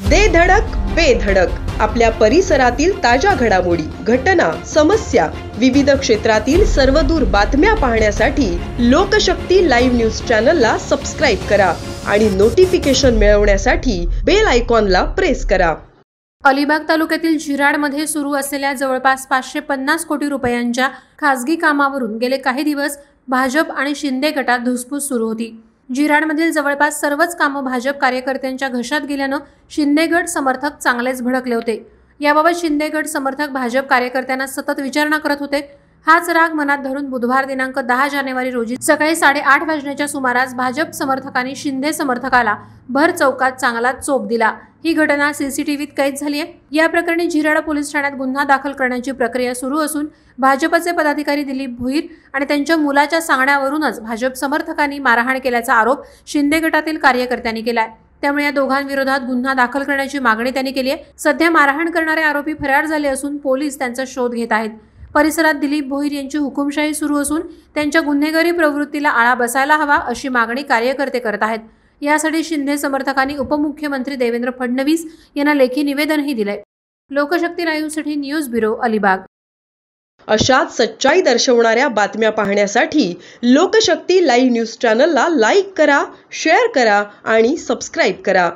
दे धडक बेधडक आपल्या परिसरातील ताज्या घडामोडी, घटना, समस्या, विविध क्षेत्रातील सर्वदूर बातम्या पाहण्यासाठी लोकशक्ती लाईव्ह न्यूज चॅनलला सबस्क्राईब करा आणि नोटिफिकेशन मिळवण्यासाठी बेल आयकॉनला प्रेस करा। अलिबाग तालुक्यातील झिराडमध्ये सुरू असलेल्या जवळपास 550 कोटी रुपयांच्या खासगी कामावरून गेले काही दिवस भाजप आणि शिंदे गटात धुसफूस सुरू होती। झिराडमधील जवळपास सर्वच कामं भाजप कार्यकर्त्यांच्या घशात गेल्यानं शिंदे गट समर्थक चांगलेच भडकले होते। याबाबत शिंदे गट समर्थक भाजप कार्यकर्त्यांना सतत विचारणा करत होते। हाच राग मनात धरून बुधवार दिनांक 10 जानेवारी रोजी सकाळी 8:30 वाजण्याच्या सुमारास भाजप समर्थकांनी शिंदे समर्थकाला भर चौकात चांगला चोप दिला। ही घटना सीसीटीव्हीत कैद झाली आहे। या प्रकरणी झिराड पोलीस ठाण्यात गुन्हा दाखल करण्याची प्रक्रिया सुरू असून भाजपचे पदाधिकारी दिलीप भोईर आणि त्यांच्या मुलाच्या सांगण्यावरूनच भाजप समर्थकांनी मारहाण केल्याचा आरोप शिंदे गटातील कार्यकर्त्यांनी केलाय। त्यामुळे या दोघांविरोधात गुन्हा दाखल करण्याची मागणी त्यांनी केली आहे। सध्या मारहाण करणारे आरोपी फरार झाले असून पोलीस त्यांचा शोध घेत आहेत। परिसरात दिलीप भोईर यांची हुकुमशाही सुरू असून त्यांच्या गुन्हेगारी प्रवृत्तीला आळा बसायला हवा अशी मागणी कार्यकर्ते करत आहेत। यासाठी शिंदे समर्थकांनी उपमुख्यमंत्री देवेंद्र फडणवीस यांना लेखी निवेदनही दिले। लोकशक्ती लाईव्हसाठी न्यूज ब्युरो अलिबाग। अशाच सच्चाई दर्शवणाऱ्या बातम्या पाहण्यासाठी लोकशक्ती लाईव्ह न्यूज चॅनलला लाईक करा, शेअर करा आणि सबस्क्राईब करा।